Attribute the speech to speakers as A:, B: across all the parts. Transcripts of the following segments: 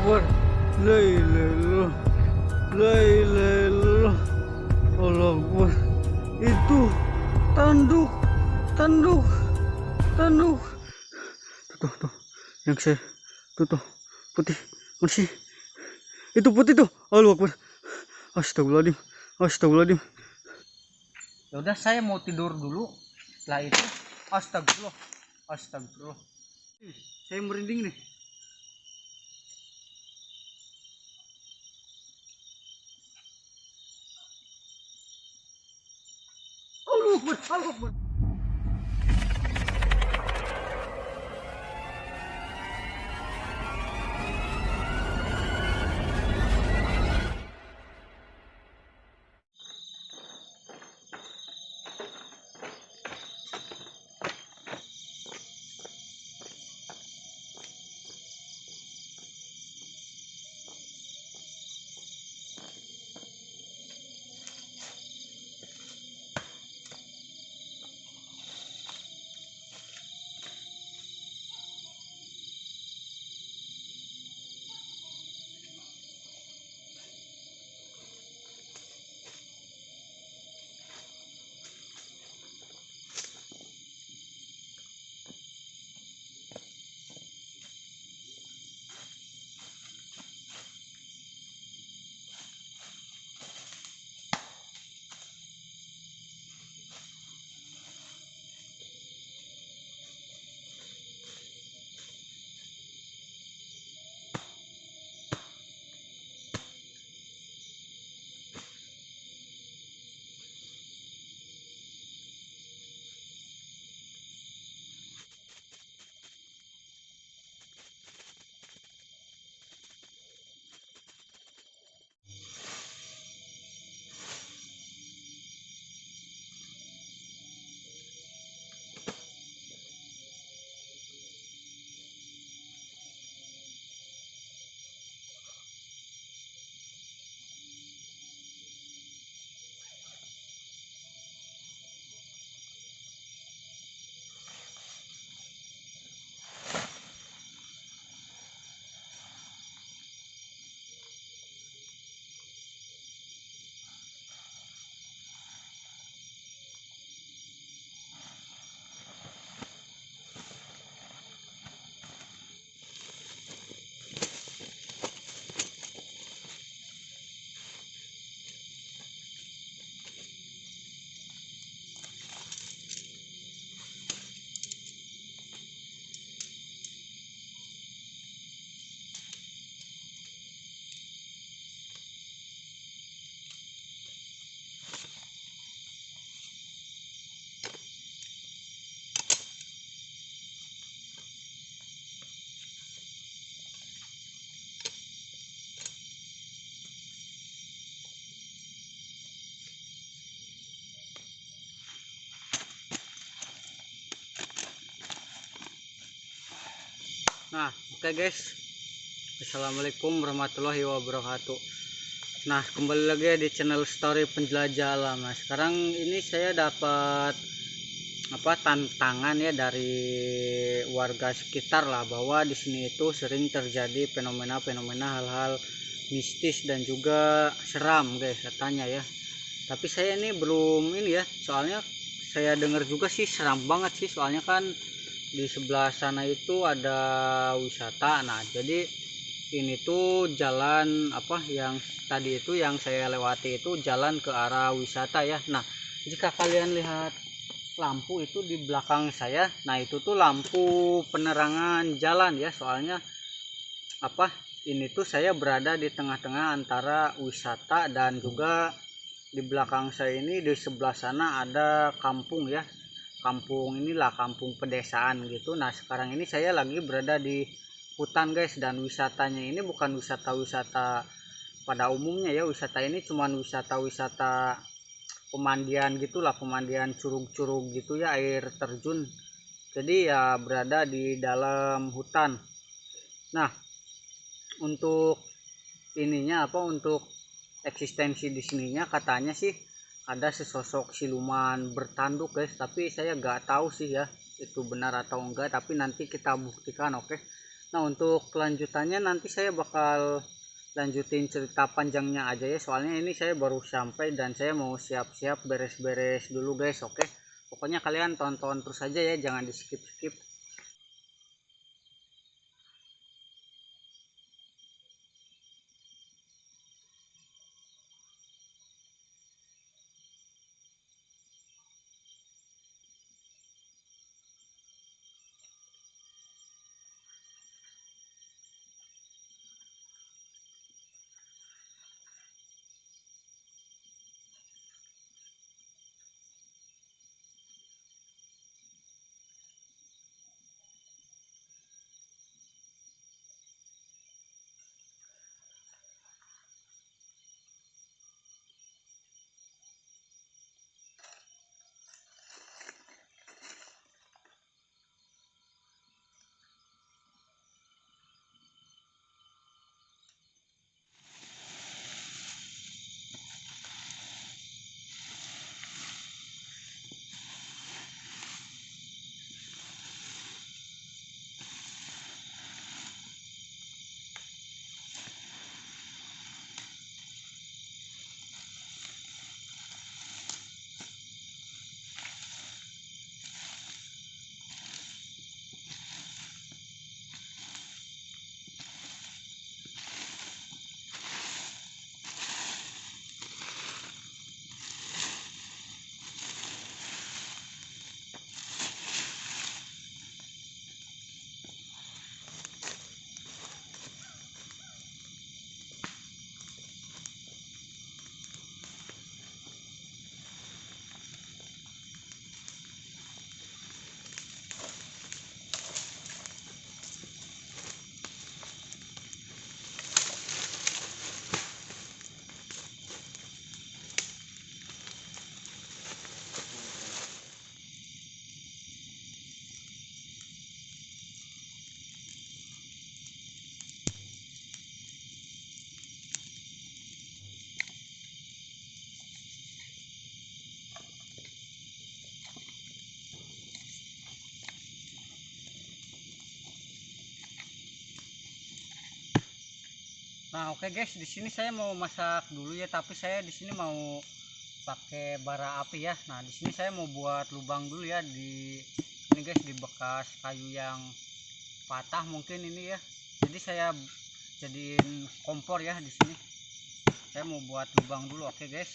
A: Akbar. La ilaha illallah. La ilaha illallah. Allah Akbar. Itu tanduk, tanduk, tanduk. Tuh, yang saya, tuh, putih, masih. Itu putih tuh. Allah Akbar. Astagfirullahaladzim, astagfirullahaladzim. Ya udah, saya mau tidur dulu. Setelah itu, astagfirullah, astagfirullah. Saya merinding nih. Allah Akbar, Allah Akbar. Nah, oke guys. Assalamualaikum warahmatullahi wabarakatuh. Nah, kembali lagi di channel Story Penjelajah Alam. Nah, sekarang ini saya dapat tantangan ya dari warga sekitar lah, bahwa di sini itu sering terjadi fenomena-fenomena hal-hal mistis dan juga seram guys katanya ya. Tapi saya ini belum ini ya, soalnya saya dengar juga sih seram banget sih, soalnya kan di sebelah sana itu ada wisata. Nah, jadi ini tuh jalan yang tadi itu yang saya lewati itu jalan ke arah wisata ya. Nah, jika kalian lihat lampu itu di belakang saya, nah itu tuh lampu penerangan jalan ya. Soalnya ini tuh saya berada di tengah-tengah antara wisata dan juga di belakang saya ini di sebelah sana ada kampung ya. Kampung inilah kampung pedesaan gitu. Nah, sekarang ini saya lagi berada di hutan guys, dan wisatanya ini bukan wisata-wisata pada umumnya ya. Wisata ini cuman wisata-wisata pemandian gitulah, pemandian curug-curug gitu ya, air terjun. Jadi ya berada di dalam hutan. Nah, untuk ininya untuk eksistensi di sininya katanya sih ada sesosok siluman bertanduk guys, tapi saya nggak tahu sih ya itu benar atau enggak, tapi nanti kita buktikan. Oke. Nah, untuk kelanjutannya nanti saya bakal lanjutin cerita panjangnya aja ya, soalnya ini saya baru sampai dan saya mau siap-siap beres-beres dulu guys. Oke, pokoknya kalian tonton terus aja ya, jangan di skip-skip. Nah, oke guys, di sini saya mau masak dulu ya, tapi saya di sini mau pakai bara api ya. Nah, di sini saya mau buat lubang dulu ya di ini guys, di bekas kayu yang patah mungkin ini ya. Jadi saya jadiin kompor ya di sini. Saya mau buat lubang dulu, oke guys.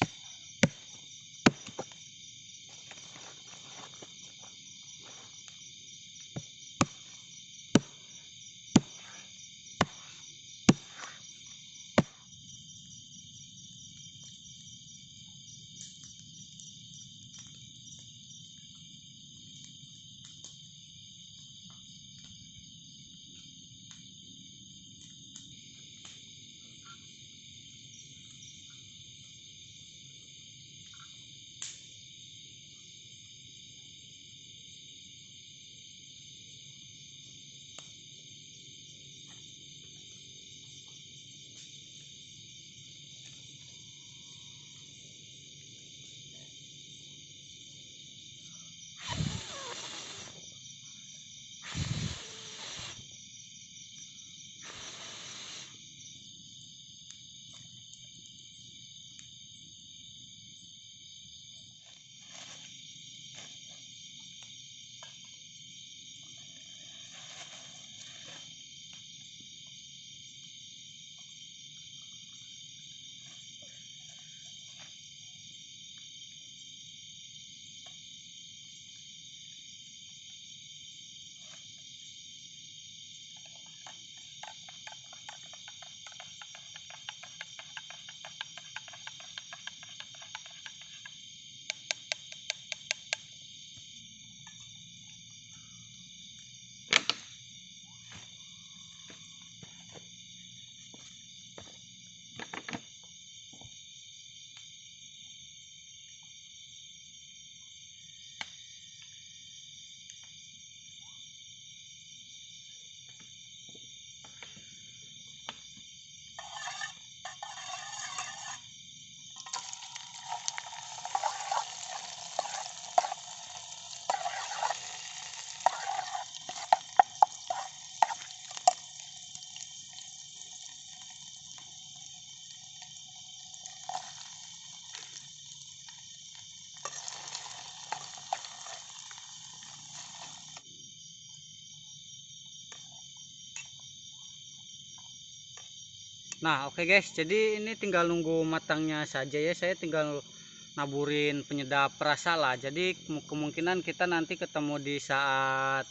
A: Nah, oke guys, jadi ini tinggal nunggu matangnya saja ya. Saya tinggal naburin penyedap rasa lah. Jadi kemungkinan kita nanti ketemu di saat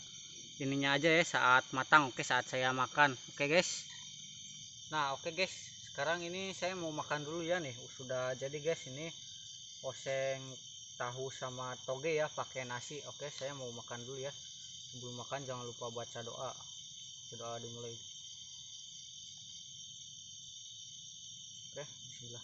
A: ininya aja ya, saat matang. Oke, saat saya makan. Oke guys. Nah, oke guys, sekarang ini saya mau makan dulu ya nih. Sudah jadi guys, ini oseng tahu sama toge ya, pakai nasi. Oke, saya mau makan dulu ya. Sebelum makan jangan lupa baca doa. Doa dimulai. Oke, bismillah.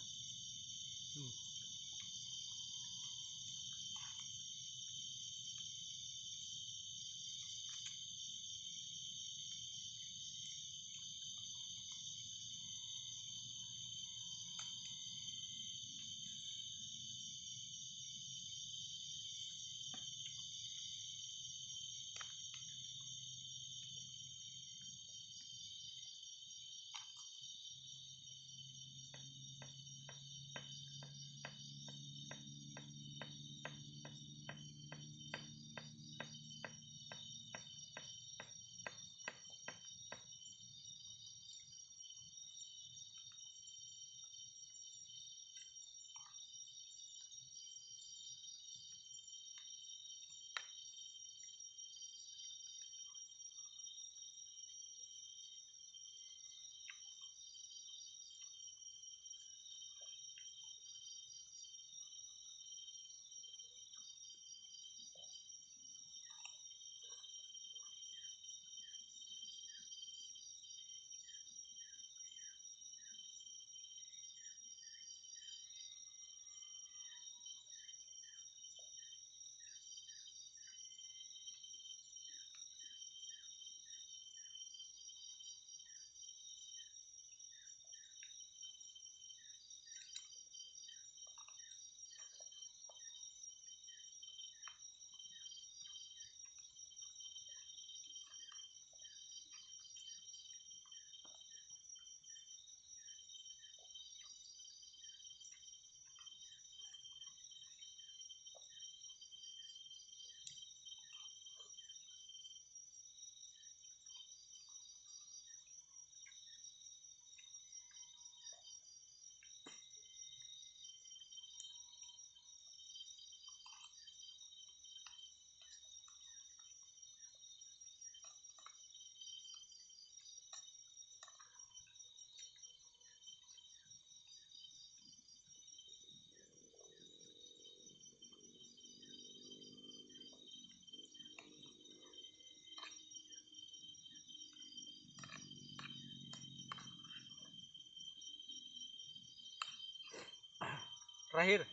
A: Terakhir.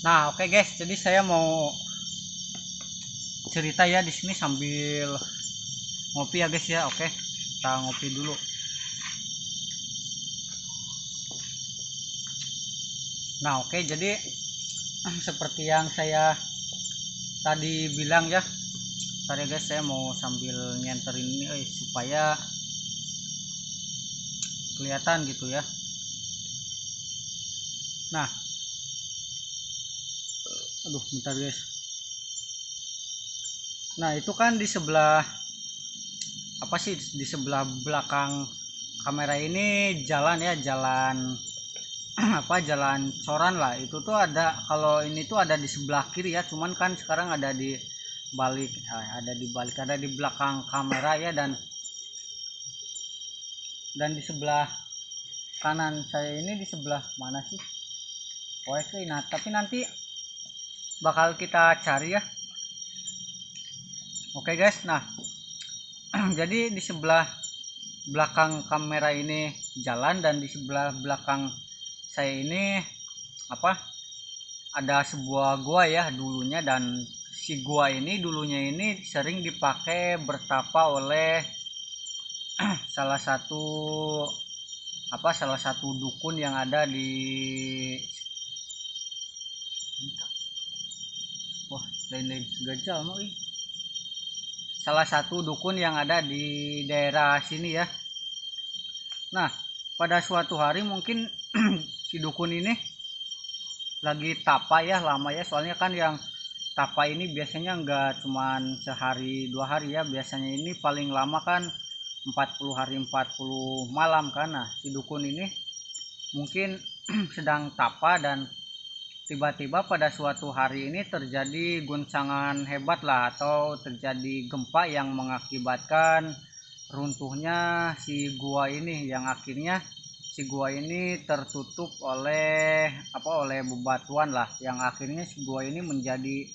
A: Nah, oke guys, jadi saya mau cerita ya di sini sambil ngopi ya guys ya. Oke, kita ngopi dulu. Nah, oke, jadi seperti yang saya tadi bilang ya. Tadi guys, saya mau sambil nyenterin ini supaya kelihatan gitu ya. Nah, aduh, bentar guys. Nah, itu kan di sebelah apa sih, di sebelah belakang kamera ini jalan ya, jalan apa, jalan coran lah. Itu tuh ada, kalau ini tuh ada di sebelah kiri ya, cuman kan sekarang ada di balik, ada di belakang kamera ya, dan di sebelah kanan saya ini, di sebelah mana sih? Oke, nah tapi nanti bakal kita cari ya. Oke guys, nah jadi di sebelah belakang kamera ini jalan, dan di sebelah belakang saya ini apa, ada sebuah gua ya dulunya, dan si gua ini dulunya ini sering dipakai bertapa oleh salah satu dukun yang ada di, wah, lain-lain gajah mau salah satu dukun yang ada di daerah sini ya. Nah, pada suatu hari mungkin si dukun ini lagi tapa ya, lama ya, soalnya kan yang tapa ini biasanya nggak cuman sehari 2 hari ya, biasanya ini paling lama kan 40 hari 40 malam. Karena si dukun ini mungkin sedang tapa dan tiba-tiba pada suatu hari ini terjadi guncangan hebat lah, atau terjadi gempa yang mengakibatkan runtuhnya si gua ini, yang akhirnya si gua ini tertutup oleh bebatuan lah, yang akhirnya si gua ini menjadi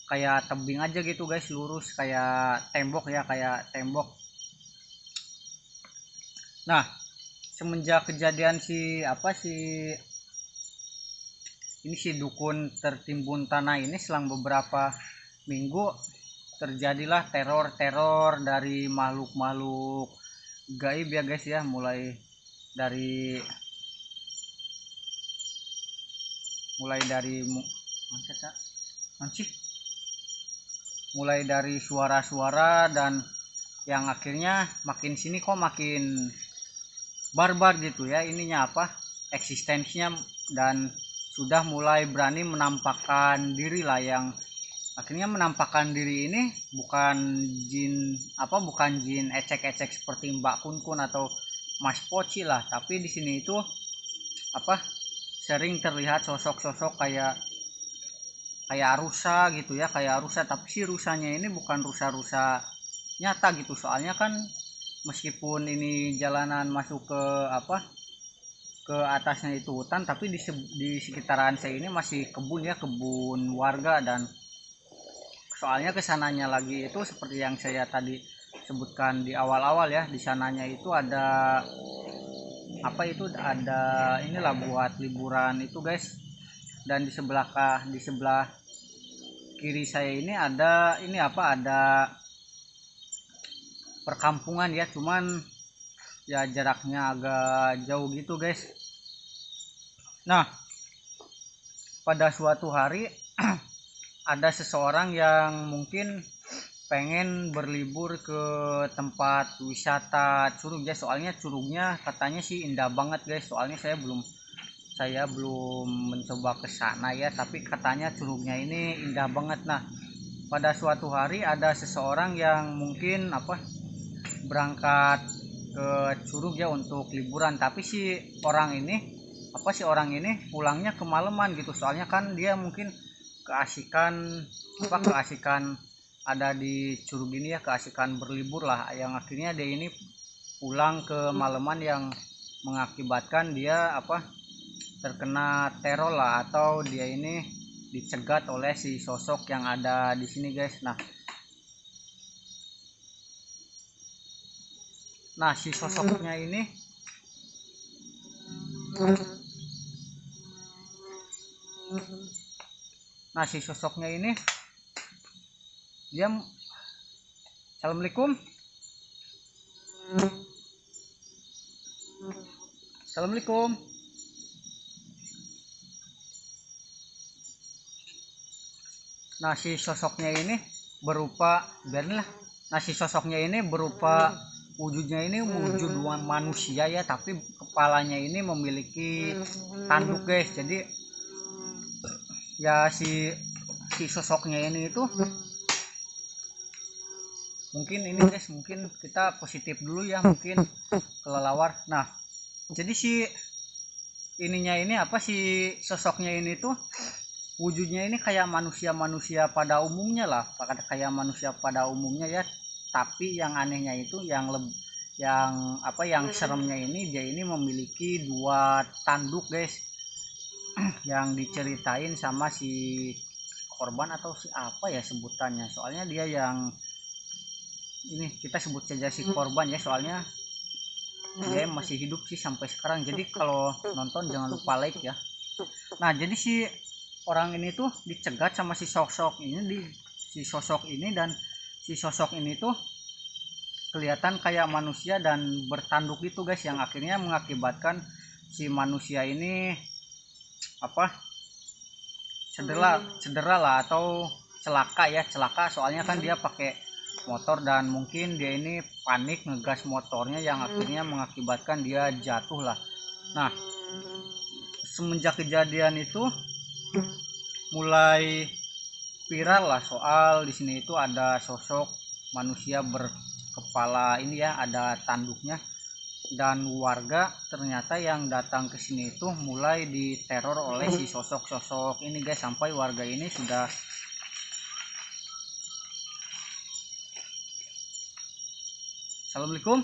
A: kayak tebing aja gitu guys, lurus kayak tembok ya, kayak tembok. Nah, semenjak kejadian si dukun tertimbun tanah ini, selang beberapa minggu terjadilah teror dari makhluk-makhluk gaib ya guys ya, mulai dari mulai dari suara-suara, dan yang akhirnya makin sini kok makin barbar gitu ya ininya eksistensinya, dan sudah mulai berani menampakkan diri lah, yang akhirnya menampakkan diri ini bukan jin ecek-ecek seperti Mbak Kun atau Mas Poci lah, tapi di sini itu sering terlihat sosok-sosok kayak rusa gitu ya, kayak rusa, tapi si rusanya ini bukan rusa-rusa nyata gitu. Soalnya kan meskipun ini jalanan masuk ke atasnya itu hutan, tapi di sekitaran saya ini masih kebun ya, kebun warga. Dan soalnya kesananya lagi itu seperti yang saya tadi sebutkan di awal-awal ya, di sananya itu ada inilah buat liburan itu guys. Dan di sebelah kiri saya ini ada perkampungan ya, cuman ya jaraknya agak jauh gitu guys. Nah, pada suatu hari ada seseorang yang mungkin pengen berlibur ke tempat wisata Curug ya. Soalnya Curugnya katanya sih indah banget guys. Soalnya saya belum mencoba ke sana ya, tapi katanya Curugnya ini indah banget. Nah, pada suatu hari ada seseorang yang mungkin berangkat ke Curug ya untuk liburan, tapi si orang ini pulangnya kemalaman gitu. Soalnya kan dia mungkin keasikan ada di Curug ini ya, keasikan berlibur lah, yang akhirnya dia ini pulang ke malaman, yang mengakibatkan dia terkena teror lah, atau dia ini dicegat oleh si sosok yang ada di sini guys. Nah, si sosoknya ini dia Assalamualaikum. Nah, si sosoknya ini berupa wujudnya ini wujud manusia ya, tapi kepalanya ini memiliki tanduk guys. Jadi ya si sosoknya ini itu mungkin ini guys, mungkin kita positif dulu ya, mungkin kelelawar. Nah, jadi si sosoknya ini tuh wujudnya ini kayak manusia pada umumnya lah, kayak manusia pada umumnya ya. Tapi yang anehnya itu yang seremnya ini, dia ini memiliki 2 tanduk guys, yang diceritain sama si korban atau si sebutannya. Soalnya dia yang ini kita sebut saja si korban ya, soalnya dia masih hidup sih sampai sekarang. Jadi kalau nonton jangan lupa like ya. Nah, jadi si orang ini tuh dicegat sama si sosok ini, dan si sosok ini tuh kelihatan kayak manusia dan bertanduk gitu guys, yang akhirnya mengakibatkan si manusia ini cedera lah, atau celaka. Soalnya kan dia pakai motor, dan mungkin dia ini panik ngegas motornya, yang akhirnya mengakibatkan dia jatuh lah. Nah, semenjak kejadian itu mulai viral lah soal di sini itu ada sosok manusia kepala ini ya, ada tanduknya. Dan warga ternyata yang datang ke sini itu mulai diteror oleh si sosok-sosok ini guys, sampai warga ini sudah Assalamualaikum.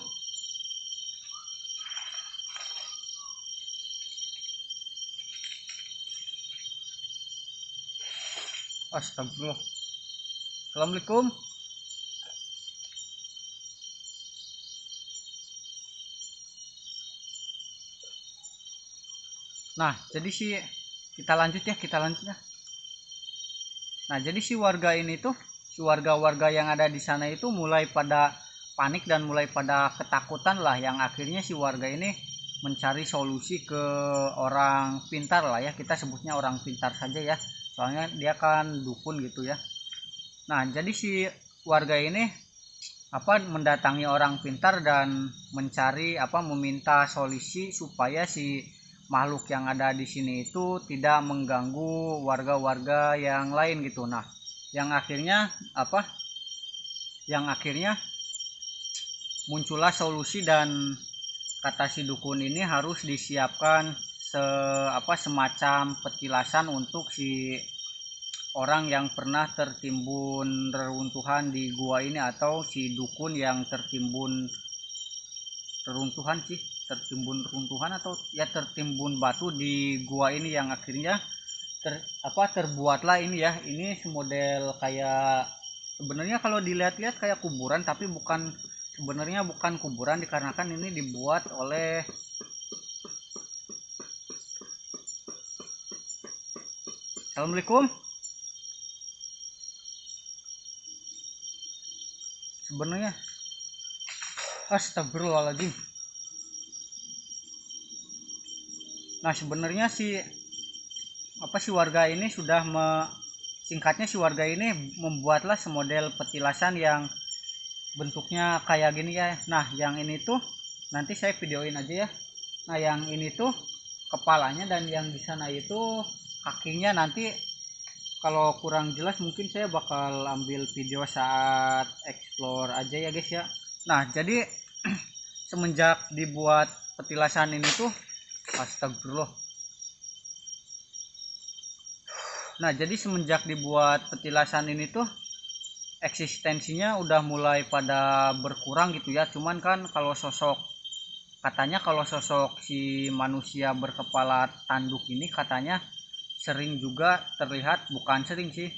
A: Astagfirullah. Assalamualaikum. Nah, jadi kita lanjut ya. Nah, jadi si warga ini tuh, si warga-warga yang ada di sana itu mulai pada panik dan mulai pada ketakutan lah, yang akhirnya si warga ini mencari solusi ke orang pintar lah ya, kita sebutnya orang pintar saja ya, soalnya dia kan dukun gitu ya. Nah, jadi si warga ini mendatangi orang pintar dan meminta solusi supaya si makhluk yang ada di sini itu tidak mengganggu warga-warga yang lain gitu. Nah, yang akhirnya muncullah solusi, dan kata si dukun ini harus disiapkan semacam petilasan untuk si orang yang pernah tertimbun reruntuhan di gua ini, atau si dukun yang tertimbun tertimbun batu di gua ini, yang akhirnya terbuatlah ini ya. Ini model kayak, sebenarnya kalau dilihat-lihat kayak kuburan, tapi sebenarnya bukan kuburan, dikarenakan ini dibuat oleh Assalamualaikum. Sebenarnya astagfirullahaladzim. Nah, sebenarnya si warga ini singkatnya si warga ini membuatlah semodel petilasan yang bentuknya kayak gini ya. Nah, yang ini tuh nanti saya videoin aja ya. Nah, yang ini tuh kepalanya, dan yang di sana itu kakinya. Nanti kalau kurang jelas mungkin saya bakal ambil video saat explore aja ya guys ya. Nah, jadi semenjak dibuat petilasan ini tuh, astagfirullah. Nah, jadi semenjak dibuat petilasan ini tuh eksistensinya udah mulai pada berkurang gitu ya. Cuman kan katanya kalau sosok si manusia berkepala tanduk ini katanya sering juga terlihat, bukan sering sih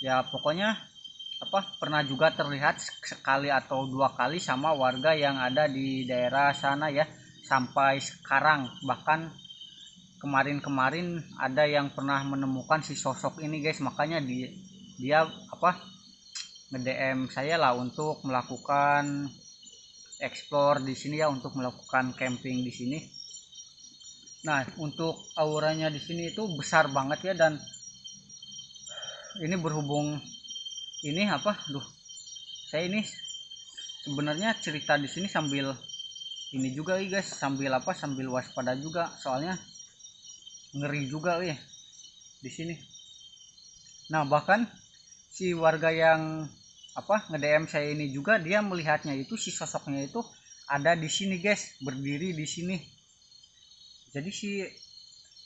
A: ya, pokoknya pernah juga terlihat sekali atau dua kali sama warga yang ada di daerah sana ya, sampai sekarang. Bahkan kemarin ada yang pernah menemukan si sosok ini guys, makanya dia nge-DM saya lah untuk melakukan explore di sini ya, untuk melakukan camping di sini. Nah, untuk auranya di sini itu besar banget ya, dan ini berhubung ini saya ini sebenarnya cerita di sini sambil ini juga guys, sambil waspada juga, soalnya ngeri juga di sini. Nah, bahkan si warga yang nge-DM saya ini juga, dia melihatnya itu, si sosoknya itu ada di sini guys, berdiri di sini. Jadi si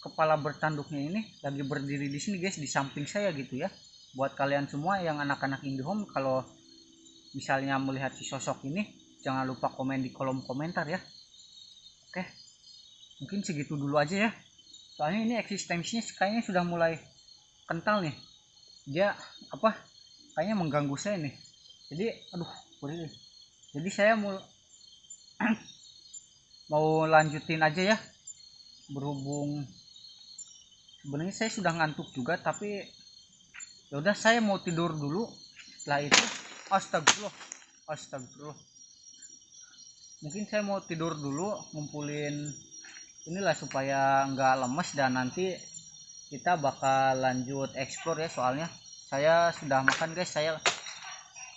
A: kepala bertanduknya ini lagi berdiri di sini guys, di samping saya gitu ya. Buat kalian semua yang anak-anak IndiHome, kalau misalnya melihat si sosok ini, jangan lupa komen di kolom komentar ya. Oke, mungkin segitu dulu aja ya, soalnya ini eksistensinya kayaknya sudah mulai kental nih. Dia kayaknya mengganggu saya nih. Jadi jadi saya mau lanjutin aja ya, berhubung sebenarnya saya sudah ngantuk juga, tapi ya udah saya mau tidur dulu. Setelah itu astagfirullah, mungkin saya mau tidur dulu, ngumpulin inilah supaya nggak lemes, dan nanti kita bakal lanjut explore ya. Soalnya saya sudah makan guys,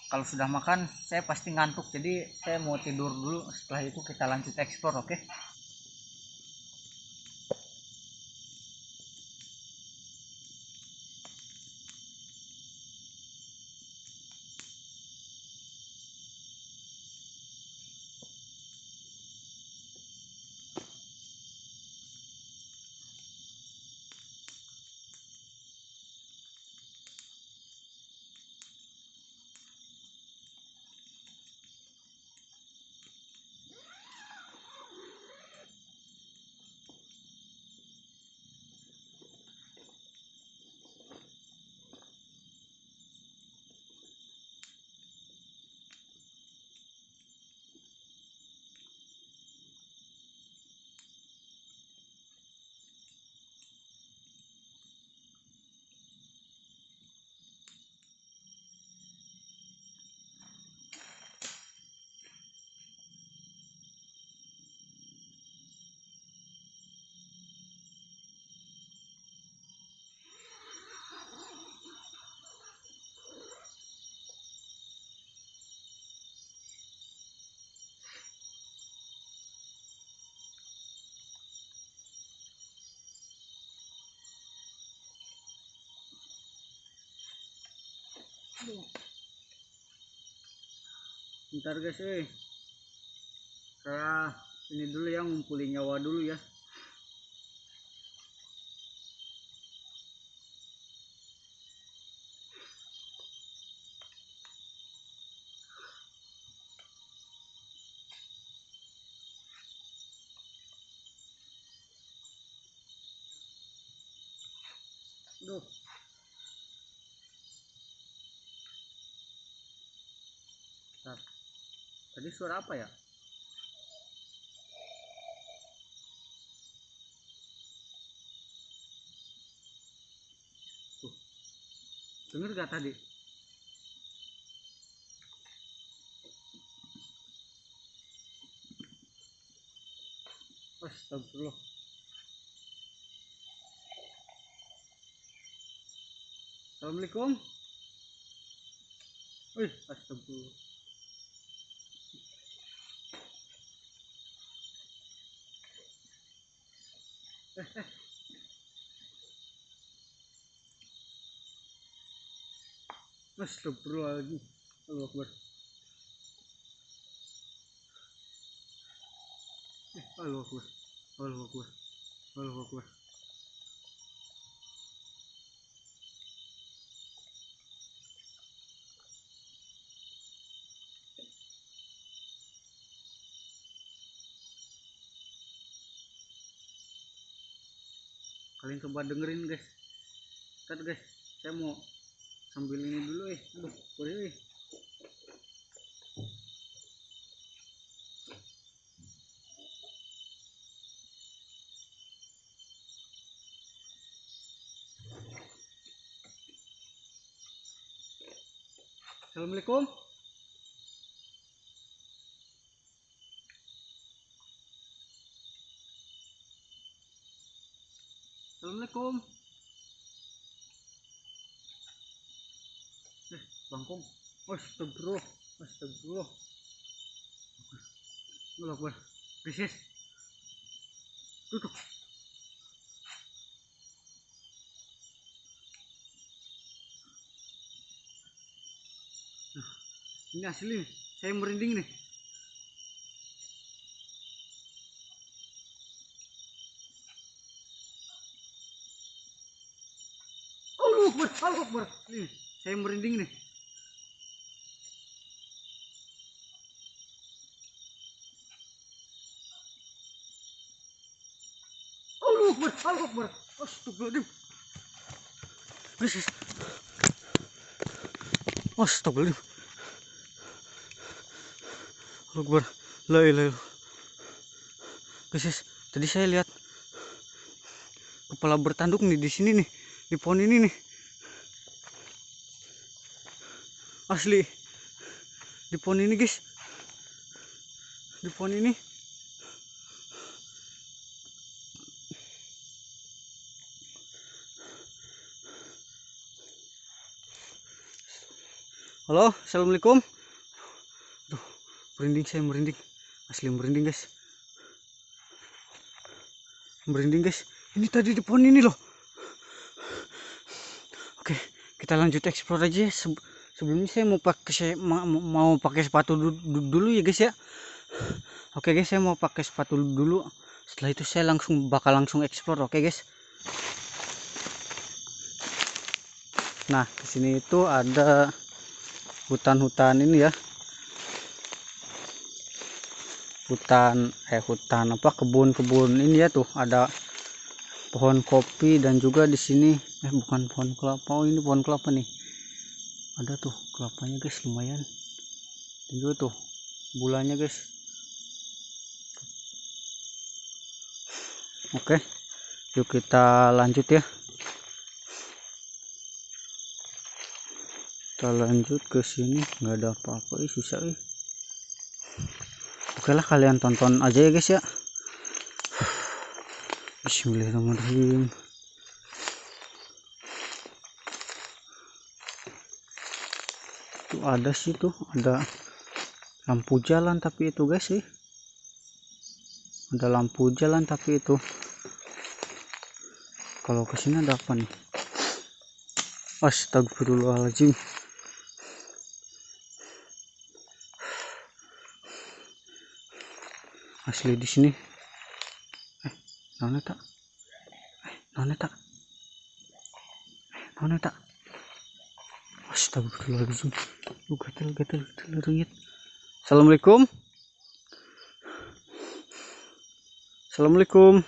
A: kalau sudah makan saya pasti ngantuk, jadi saya mau tidur dulu. Setelah itu kita lanjut explore. Oke. Bentar guys, saya ini dulu ya, ngumpulin nyawa dulu ya. Aduh. Bentar. Tadi suara apa ya? Tuh. Dengar gak tadi? Astagfirullah. Assalamualaikum. Wih, astagfirullah. Astagfirullahaladzim. Allahu Akbar. Allahu Akbar. Allahu Akbar. Allahu Akbar. Kalian coba dengerin guys. Ntar guys, saya mau sambil ini dulu aduh, boleh Assalamualaikum. Assalamualaikum. Bangkong. Astagfirullah. Astagfirullah. Allahu Akbar. Krisis. Duduk. Ini asli nih. Saya merinding nih. Allahu Akbar. Allahu Akbar. Nih, saya merinding nih. Allahu Akbar. Allahu Akbar. Astagfirullahaladzim. Krisis. Astagfirullahaladzim. Allahu Akbar. La ilaha illallah. Guys, tadi saya lihat kepala bertanduk nih di sini nih, di pohon ini nih. Asli. Di pohon ini, guys. Di pohon ini. Halo, assalamualaikum. Aduh, merinding, saya merinding. Asli merinding guys. Merinding guys. Ini tadi di pohon ini loh. Oke, kita lanjut explore aja. Sebelumnya saya mau pakai sepatu dulu ya guys ya. Oke guys, saya mau pakai sepatu dulu. Setelah itu saya bakal langsung explore. Oke guys. Nah, di sini itu ada hutan ini ya, hutan apa, kebun ini ya. Tuh ada pohon kopi dan juga di sini bukan pohon kelapa. Oh, ini pohon kelapa nih. Ada tuh kelapanya guys, lumayan. Dan juga tuh bulannya guys. Oke, yuk kita lanjut ya. Kita lanjut ke sini. Nggak ada apa-apa, susah. Oke lah, kalian tonton aja ya guys ya. Bismillahirrahmanirrahim. Tuh ada sih, tuh ada lampu jalan tapi itu guys sih. Ada lampu jalan tapi itu. Kalau kesini ada apa nih? Astagfirullahaladzim. asli di sini. Nona tak, nona tak, nona tak. Astagfirullahaladzim. Gatel ringit. Assalamualaikum. Assalamualaikum.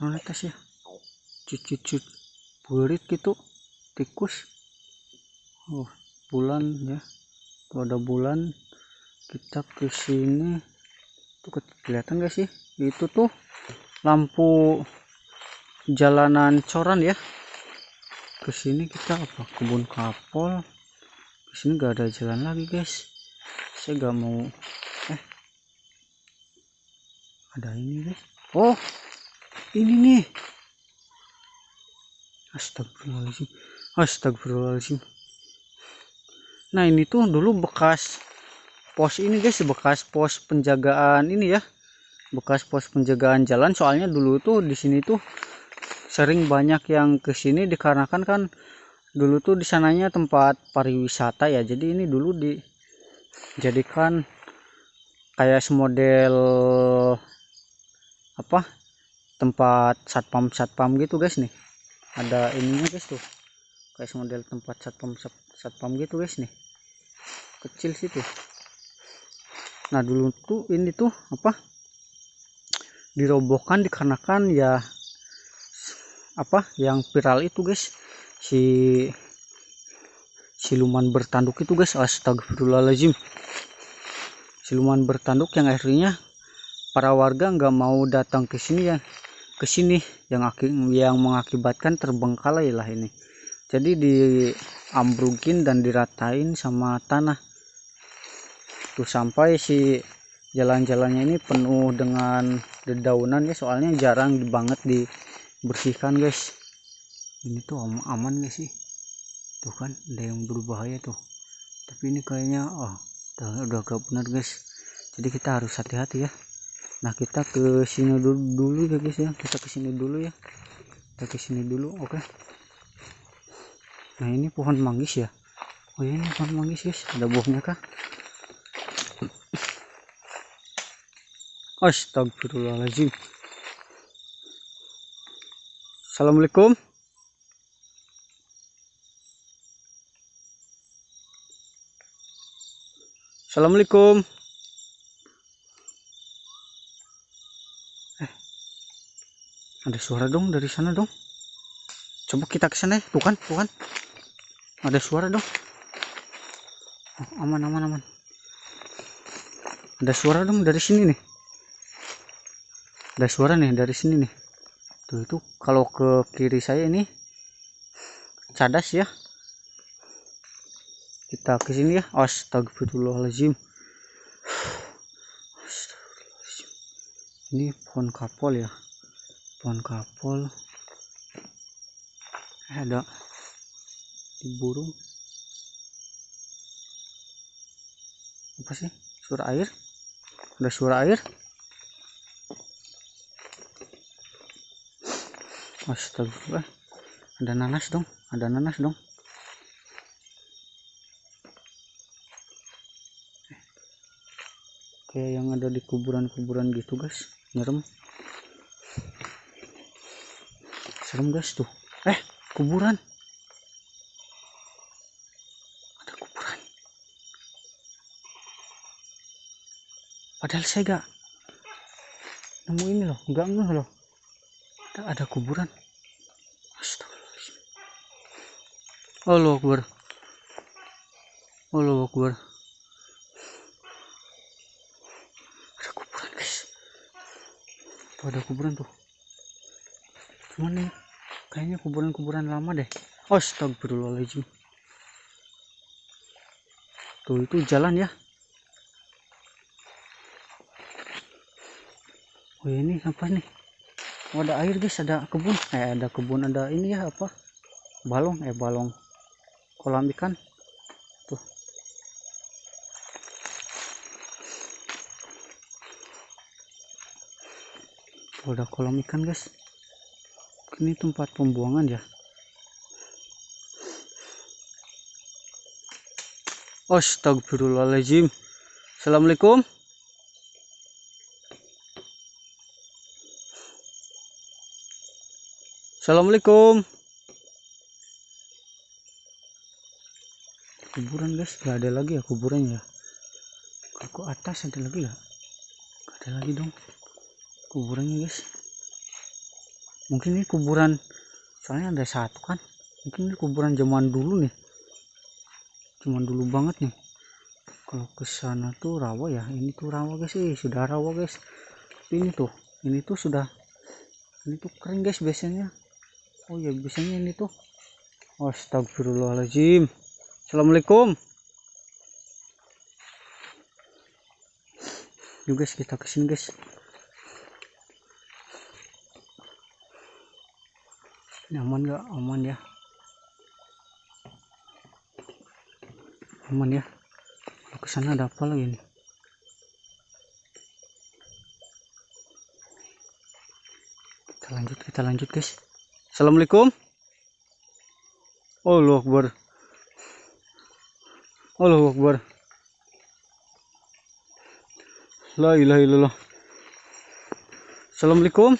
A: Nona tas ya. Cucut berit gitu. Tikus. Oh, bulan ya. Tuh ada bulan. Kita ke sini. Tuh kelihatan gak sih? Itu tuh lampu jalanan coran ya. Ke sini kita apa? Kebun kapol. Ke sini gak ada jalan lagi, guys. Saya gak mau. Ada ini, guys. Oh, ini nih. Astagfirullahaladzim. Astagfirullahaladzim. Nah, ini tuh dulu bekas pos ini, guys, bekas pos penjagaan ini ya. Bekas pos penjagaan jalan. Soalnya dulu tuh di sini tuh sering banyak yang ke sini dikarenakan kan dulu tuh di sananya tempat pariwisata ya. Jadi ini dulu dijadikan kayak semodel apa? Tempat satpam gitu, guys nih. Ada ininya, guys tuh. Kayak semodel tempat satpam gitu, guys nih. Kecil sih tuh. Nah, dulu tuh ini tuh apa? Dirobohkan dikarenakan ya apa yang viral itu, guys, si siluman bertanduk itu, guys. Astagfirullahaladzim. Siluman bertanduk yang akhirnya para warga nggak mau datang ke sini ya, ke sini yang mengakibatkan terbengkalai lah ini. Jadi diambrukin dan diratain sama tanah tuh sampai si jalan-jalannya ini penuh dengan dedaunan ya, soalnya jarang banget dibersihkan, guys. Ini tuh aman gak sih? Tuh kan ada yang berbahaya tuh, tapi ini kayaknya udah gak benar, guys. Jadi kita harus hati-hati ya. Nah, kita ke sini dulu ya, guys ya. Kita ke sini dulu ya. Kita ke sini dulu, oke. Nah, ini pohon manggis ya. Oh ya, ini pohon manggis, guys. Ada buahnya kah? Astagfirullahaladzim. Assalamualaikum. Assalamualaikum. Ada suara dong dari sana dong. Coba kita ke sana ya. Tuh kan. Ada suara dong. Oh, aman. Ada suara dong dari sini nih. Ada suara nih dari sini nih. Tuh itu kalau ke kiri saya ini cadas ya. Kita ke sini ya. Astagfirullahaladzim. Ini pohon kapol ya. Pohon kapol. Ada di burung. Apa sih? Suara air? Ada suara air? Astagfirullah. Ada nanas dong. Kayak yang ada di kuburan gitu, guys. Serem, guys tuh. Kuburan. Ada kuburan. Padahal saya gak nemu ini loh, gak ngeh loh. Ada kuburan. Astagfirullahaladzim. Allahu Akbar. Allahu Akbar. Ada kuburan, guys. Tuh ada kuburan tuh. Cuman nih kayaknya kuburan lama deh. Astagfirullahaladzim. Tuh itu jalan ya. Oh ini apa nih? Oh, ada air, guys. Ada kebun. Ada ini ya, apa? Balong kolam ikan. Tuh. Tuh ada kolam ikan, guys. Ini tempat pembuangan ya. Astagfirullahaladzim. Assalamualaikum. Assalamualaikum. Kuburan guys, nggak ada lagi ya kuburannya. Ke atas ada lagi nggak? Nggak ada lagi dong kuburannya guys. Mungkin ini kuburan, soalnya ada satu kan. Mungkin ini kuburan zaman dulu nih, zaman dulu banget nih. Kalau ke sana tuh rawa ya, ini tuh rawa guys, sudah rawa guys. Ini tuh sudah, ini tuh kering guys biasanya. Oh ya biasanya ini tuh. Astagfirullahaladzim. Assalamualaikum. Yuk guys, kita kesini guys. Ini aman gak? Aman ya, aman ya. Kalau kesana ada apa lagi nih? Kita lanjut guys. Assalamualaikum. Allahu Akbar. Allahu Akbar. La ilaha illallah. Assalamualaikum.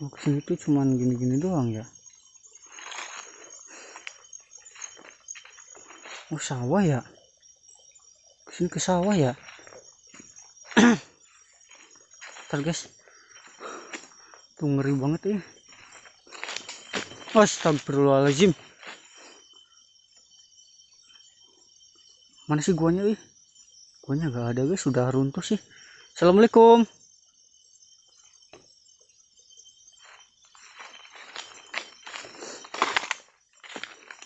A: Kalau kesini tuh cuman gini-gini doang ya. Oh sawah ya. Kesini ke sawah ya. Ntar guys. Tuh ngeri banget ya. Astagfirullahaladzim. Mana sih guanya ih? Guanya gak ada guys, sudah runtuh sih. Assalamualaikum.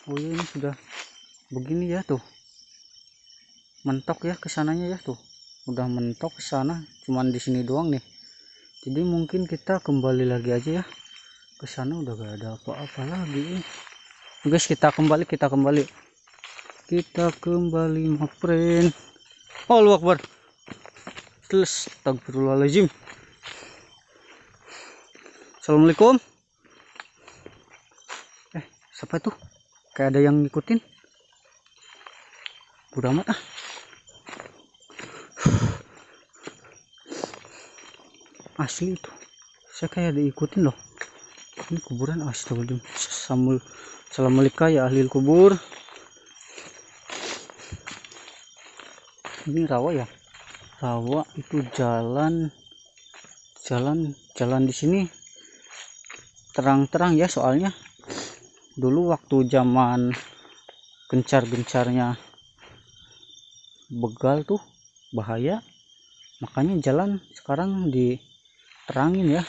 A: Oh iya, ini sudah begini ya tuh. Mentok ya kesananya ya tuh. Udah mentok ke sana, cuman di sini doang nih. Jadi mungkin kita kembali lagi aja ya. Ke sana udah gak ada apa-apa lagi. Guys, kita kembali. Kita kembali my friend. Allahu Akbar. Astagfirullahaladzim. Assalamualaikum. Siapa tuh? Kayak ada yang ngikutin. Udah amat ah. Asli itu. Saya kayak diikutin loh. Ini kuburan. Astagfirullahaladzim. Assalamualaikum ya ahli kubur. Ini rawa ya. Rawa itu jalan di sini terang-terang ya, soalnya dulu waktu zaman gencar-gencarnya begal tuh bahaya, makanya jalan sekarang diterangin ya.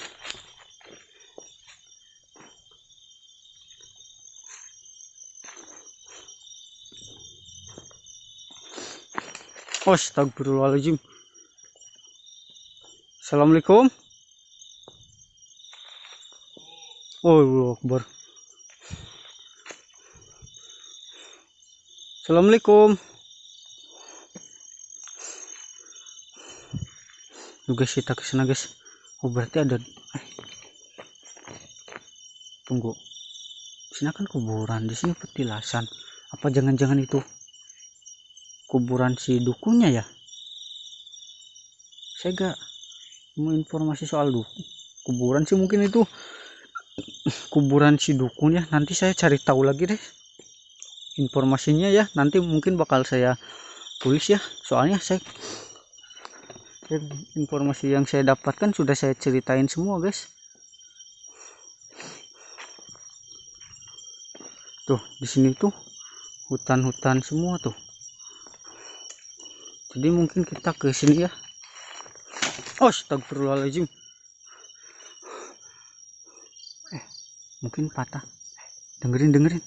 A: Astagfirullahaladzim. Assalamualaikum. Allahu Akbar. Assalamualaikum. Guys, kita ke sana guys. Oh berarti ada. Tunggu. Sini kan kuburan, di sini petilasan. Apa jangan-jangan itu kuburan si dukunya ya? Saya gak mau informasi soal kuburan sih, mungkin itu kuburan si dukun ya. Nanti saya cari tahu lagi deh informasinya ya. Nanti mungkin bakal saya tulis ya. Soalnya informasi yang saya dapatkan sudah saya ceritain semua guys. Tuh di sini tuh hutan-hutan semua tuh. Jadi mungkin kita ke sini ya. Astagfirullahaladzim. Mungkin patah. Dengerin. Astagfirullahaladzim.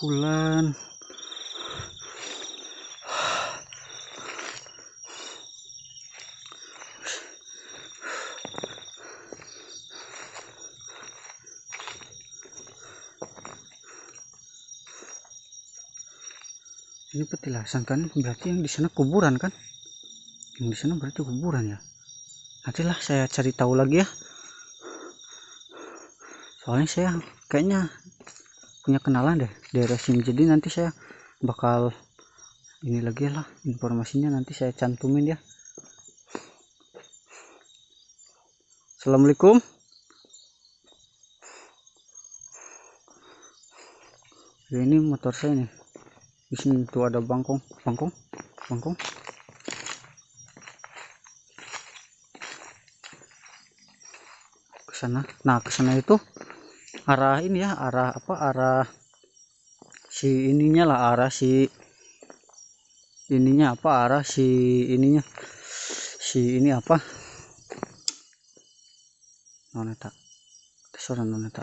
A: Bulan. Ini petilasan kan, berarti yang di sana kuburan kan? Yang di sana berarti kuburan ya. Nantilah saya cari tahu lagi ya. Soalnya saya kayaknya punya kenalan deh daerah sini. Jadi nanti saya bakal ini lagi lah informasinya, nanti saya cantumin ya. Assalamualaikum. Ini motor saya nih. Di sini tuh ada bangkong. Ke sana. Nah, ke sana itu arah ini ya, arah apa? Arah si ininya lah, arah si ininya apa? Arah si ininya. Si ini apa? Noneta. Tesoran noneta.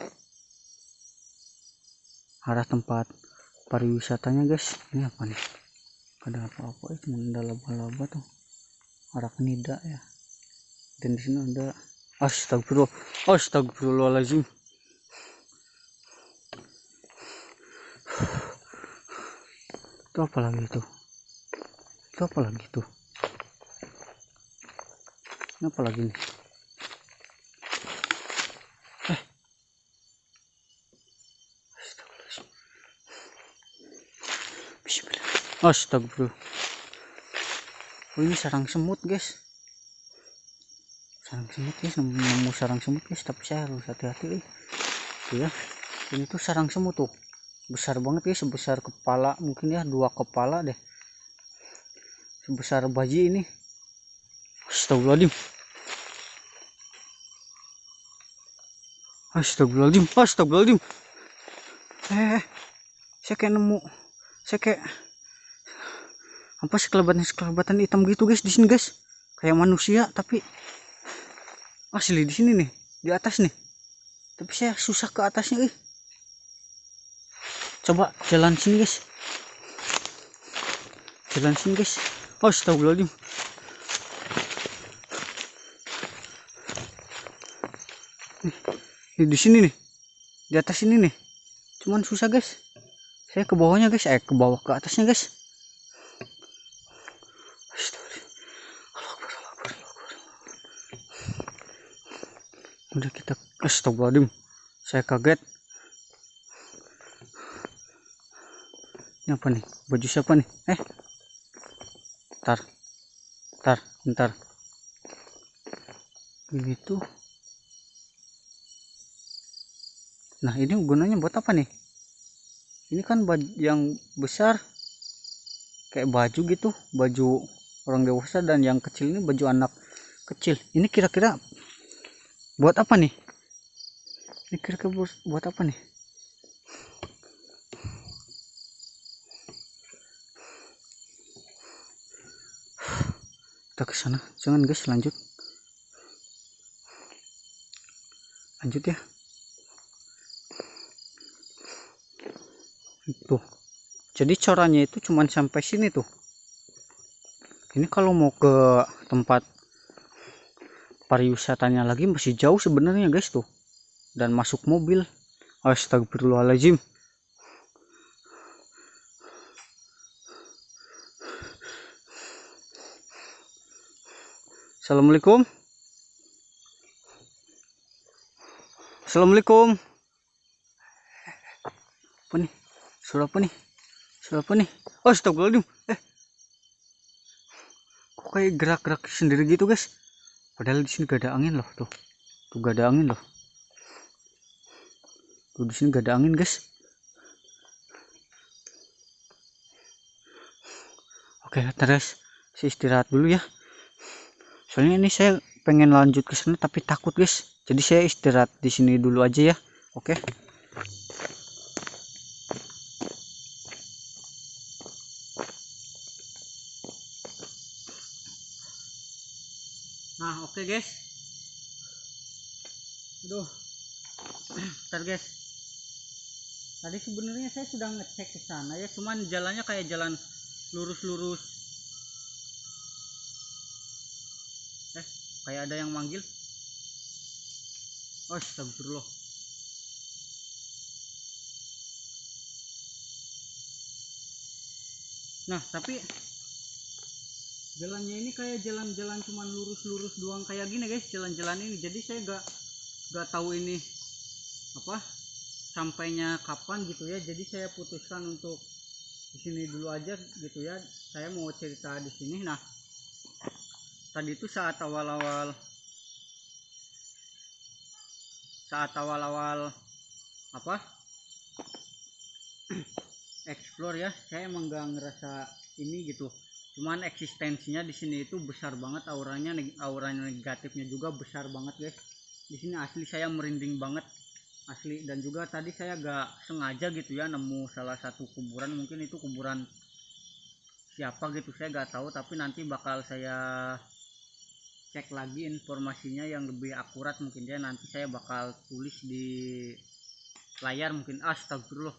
A: Arah tempat pariwisatanya, guys. Ini apa nih? Ada apa-apa? Cuma ada laba-laba tuh. Arah Nida ya. Dan di sini ada astagfirullahaladzim. Itu apa lagi itu? Itu apa lagi tuh? Ini apa lagi nih? Astagfirullah. Oh, ini sarang semut, guys. Nemu sarang semut, guys. Tapi saya harus hati-hati, tuh ya. Ini tuh sarang semut tuh. Besar banget, guys. Sebesar kepala, mungkin ya 2 kepala deh. Sebesar bayi ini. Astagfirullahaladzim. Astagfirullahaladzim. Saya kayak nemu. Saya kayak apa, sekelebatan hitam gitu, guys, di sini, guys. Kayak manusia, tapi asli di sini nih, di atas nih. Tapi saya susah ke atasnya, Coba jalan sini, guys. Astagfirullahaladzim. Di sini nih, di atas ini nih. Cuman susah, guys. Saya ke bawahnya, guys. Ke bawah, ke atasnya, guys. Udah kita, astagfirullahaladzim. Saya kaget. Ini apa nih? Baju siapa nih? Bentar. Ini tuh. Nah, ini gunanya buat apa nih? Ini kan baju yang besar kayak baju gitu, baju orang dewasa, dan yang kecil ini baju anak kecil. Ini kira-kira buat apa nih? Buat apa nih? Kita ke sana. Jangan, guys, lanjut ya. Tuh. Jadi corannya itu cuman sampai sini tuh. Ini kalau mau ke tempat pariwisatanya lagi masih jauh sebenarnya, guys, tuh. Dan masuk mobil. Astagfirullahaladzim. Assalamualaikum. Apa nih? Suara apa nih? Astagfirullahaladzim. Kok kayak gerak-gerak sendiri gitu, guys? Padahal di sini gak ada angin loh, tuh. Tuh gak ada angin loh. Tuh di sini gak ada angin, guys. Oke, terus saya istirahat dulu ya. Soalnya ini saya pengen lanjut ke sana tapi takut, guys. Jadi saya istirahat di sini dulu aja ya. Oke. Nah, oke, guys. Aduh. Bentar, guys. Tadi sebenarnya saya sudah ngecek ke sana ya, cuman jalannya kayak jalan lurus-lurus. Kayak ada yang manggil. Astagfirullah. Nah tapi jalannya ini kayak jalan-jalan cuman lurus-lurus doang kayak gini guys, jalan-jalan ini. Jadi saya gak tahu ini apa sampainya kapan gitu ya. Jadi saya putuskan untuk di sini dulu aja gitu ya. Saya mau cerita di sini. Nah tadi itu saat awal-awal apa explore ya, saya emang gak ngerasa ini gitu. Cuman eksistensinya di sini itu besar banget, auranya negatifnya juga besar banget guys. Di sini asli saya merinding banget asli. Dan juga tadi saya gak sengaja gitu ya nemu salah satu kuburan, mungkin itu kuburan siapa gitu saya gak tahu, tapi nanti bakal saya cek lagi informasinya yang lebih akurat. Mungkin dia nanti saya bakal tulis di layar mungkin. Astagfirullah.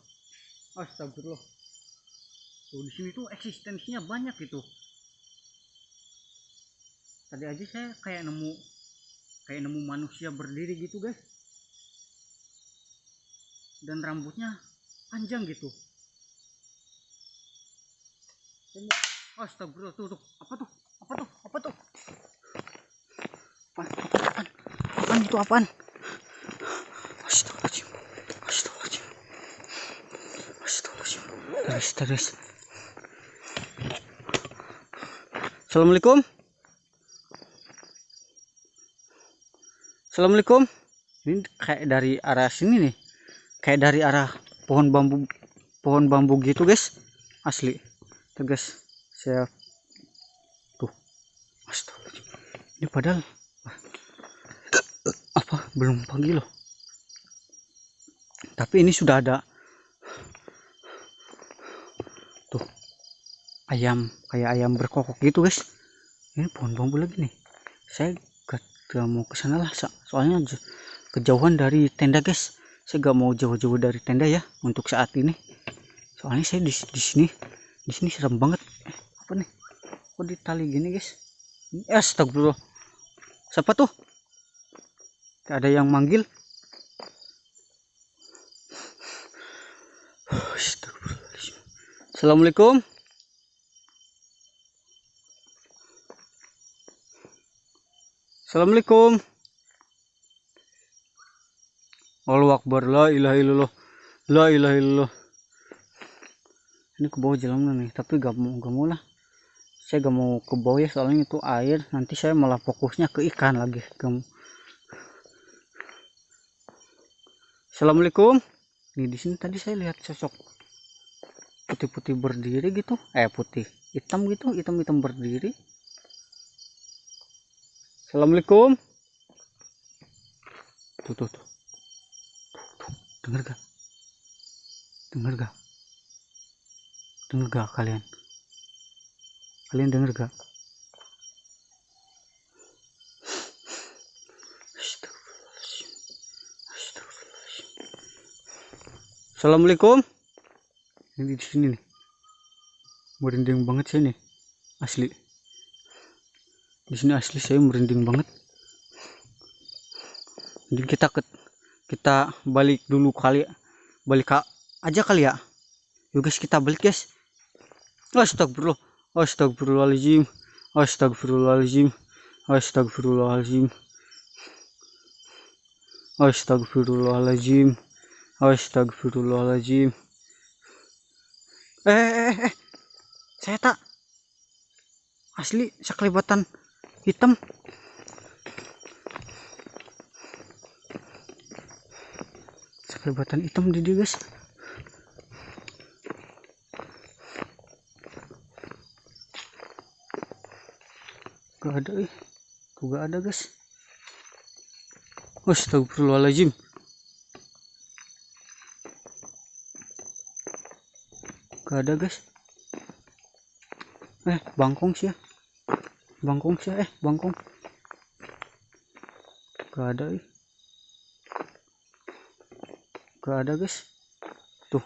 A: Tuh di sini tuh eksistensinya banyak gitu. Tadi aja saya kayak nemu manusia berdiri gitu guys, dan rambutnya panjang gitu. Astagfirullah. Tuh apa tuh apaan itu, apaan? Astagfirullahaladzim. Terus. Assalamualaikum. Ini kayak dari arah sini nih, kayak dari arah pohon bambu gitu guys, asli. Tuh guys, saya tuh. Astagfirullahaladzim. Ini padahal apa belum pagi loh, tapi ini sudah ada tuh kayak ayam berkokok gitu guys. Ini pohon bambu lagi nih. Saya gak mau ke sana lah, soalnya kejauhan dari tenda guys. Saya gak mau jauh-jauh dari tenda ya untuk saat ini. Soalnya saya di sini serem banget. Apa nih? Kok di tali gini guys? Astagfirullah. Siapa tuh? Gak ada yang manggil. Astagfirullahaladzim. Assalamualaikum. Assalamualaikum. Allahu Akbar. La ilaha illallah. La ilaha illallah. Ini ke bawah jalan nih, tapi gak mau lah. Saya gak mau ke bawah ya, soalnya itu air. Nanti saya malah fokusnya ke ikan lagi. Assalamualaikum. Nih di sini tadi saya lihat sosok putih-putih berdiri gitu. Hitam gitu, hitam berdiri. Assalamualaikum. Tuh. Dengar gak kalian? Kalian denger gak? Astagfirullahaladzim. Assalamualaikum. Ini di sini nih, merinding banget saya nih, asli. Di sini asli saya merinding banget. Jadi kita balik dulu kali, aja kali ya. Yuk guys, kita balik guys. Astagfirullahaladzim. Saya tak asli sekelibatan hitam. Di dia guys. Gak ada tuh gak ada guys. Astagfirullahaladzim. Gak ada guys. Bangkong sih ya. Bangkong. Gak ada Gak ada guys. Tuh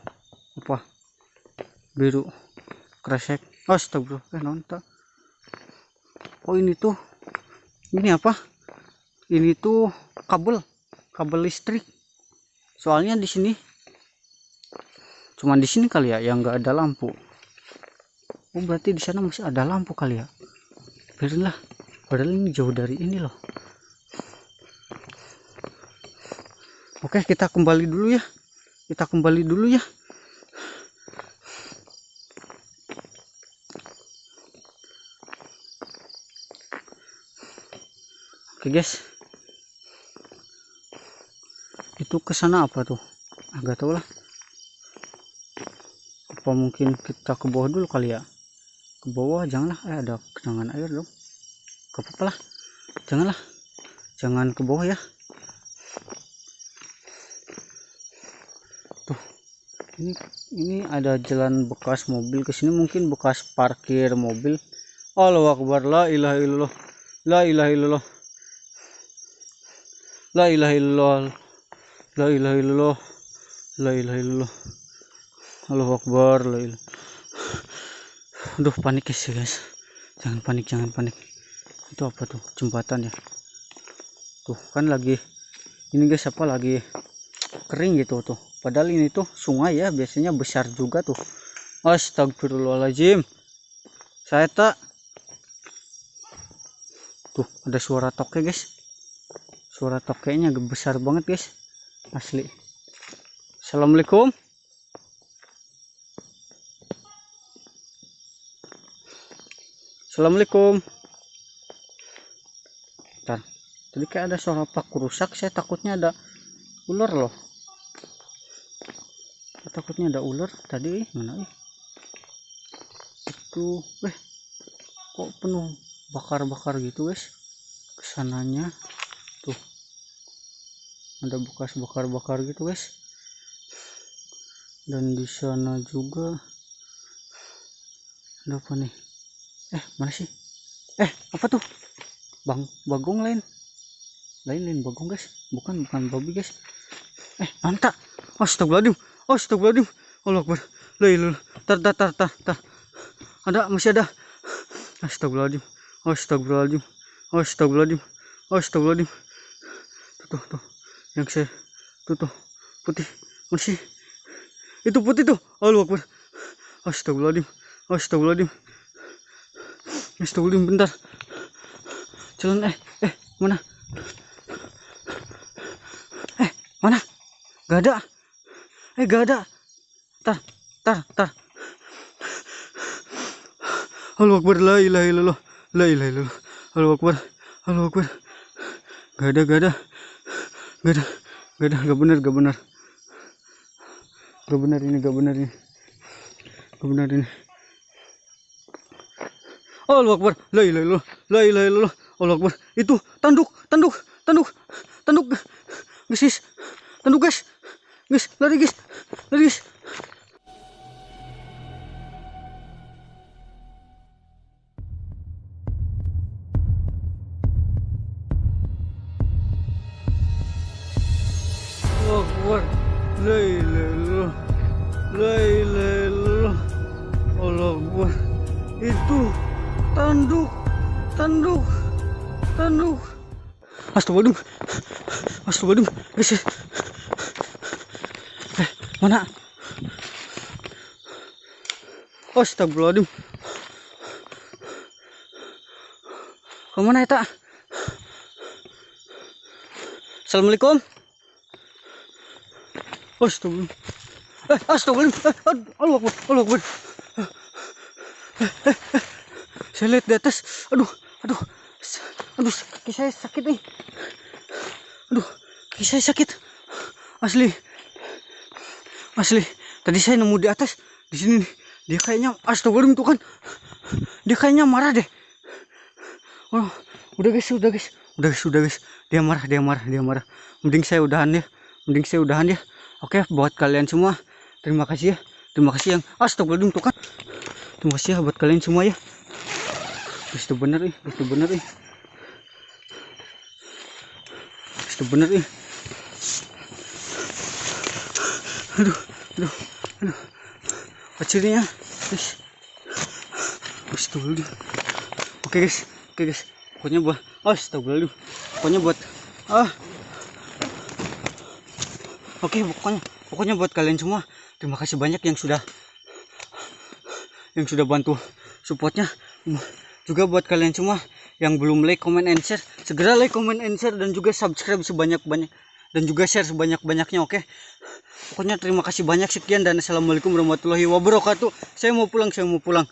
A: apa biru kresek. Astagfirullah. Nonton. Oh ini apa? Ini tuh kabel listrik. Soalnya cuman di sini kali ya yang nggak ada lampu. Oh berarti di sana masih ada lampu kali ya. Biarinlah, padahal ini jauh dari ini loh. Oke, kita kembali dulu ya. Kita kembali dulu ya. Oke guys. Itu ke sana apa tuh? Agak tahu lah. Apa mungkin kita ke bawah dulu kali ya? Ke bawah janganlah, ada genangan air dong. Gak apa-apa lah, janganlah, jangan ke bawah ya. Tuh, ini ada jalan bekas mobil ke sini, mungkin bekas parkir mobil. Allahu Akbar, la ilaha illallah, la ilaha illallah, la ilaha illallah, la ilaha illallah, la ilaha illallah, Allahu Akbar, la ilaha. Aduh, panik guys, jangan panik, jangan panik. Itu apa tuh, jembatan ya? Tuh kan lagi ini guys, apa lagi kering gitu tuh, padahal ini tuh sungai ya, biasanya besar juga tuh. Astagfirullahaladzim, saya tak tuh ada suara toke guys, suara tokenya besar banget guys, asli. Assalamualaikum. Assalamualaikum. Bentar, tadi kayak ada suara paku rusak, saya takutnya ada ular loh, takutnya ada ular tadi. Mana itu, kok penuh bakar-bakar gitu guys, kesananya tuh ada bekas bakar-bakar gitu guys. Dan di sana juga ada apa nih? Mana sih? Apa tuh? Bagong lain bagong guys, bukan babi guys. Mantap. Astagfirullahaladzim, astagfirullahaladzim, Allah Akbar, la ilaha. Tar. Masih ada. Astagfirullahaladzim, astagfirullahaladzim, astagfirullahaladzim, astagfirullahaladzim. Tuh, yang saya tuh putih, masih itu putih tuh. Allah Akbar, astagfirullahaladzim, astagfirullahaladzim, astagfirullahaladzim. Bentar, jalan. Mana? Mana? Gak ada. Gak ada. Tar. Allahu Akbar, la ilaha illallah, la ilaha illallah, Allahu Akbar, Allahu Akbar. Gak ada, gak benar ini. Allahu Akbar, la ilaha illallah, la ilaha illallah, Allahu Akbar. Itu tanduk guys, tanduk guys, lari guys. Allahu Akbar, la ilaha illallah, la ilaha illallah, Allahu Akbar. Itu tanduk. Astagfirullahaladzim guys. Mana? Astagfirullahaladzim. Kemana ya tak? Assalamualaikum. Astagfirullahaladzim. Allah Akbar. Saya lihat di atas. Aduh, kaki saya sakit nih. Kaki saya sakit. Asli. Tadi saya nemu di atas, di sini nih. Dia kayaknya, astagfirullahaladzim tuh kan. Dia kayaknya marah deh. Oh, udah guys. Dia marah. Mending saya udahan ya. Oke, buat kalian semua, terima kasih yang astagfirullahaladzim tuh kan. Terima kasih ya buat kalian semua ya. Itu bener nih. Aduh. Kecilnya guys. Astagfirullahaladzim. Oke guys. Pokoknya buat astagfirullahaladzim. Pokoknya buat kalian semua, terima kasih banyak yang sudah bantu supportnya. Juga buat kalian semua yang belum like, comment, and share, segera like, comment, and share, dan juga subscribe sebanyak-banyak, dan juga share sebanyak-banyaknya. Oke, pokoknya terima kasih banyak, sekian, dan assalamualaikum warahmatullahi wabarakatuh. Saya mau pulang.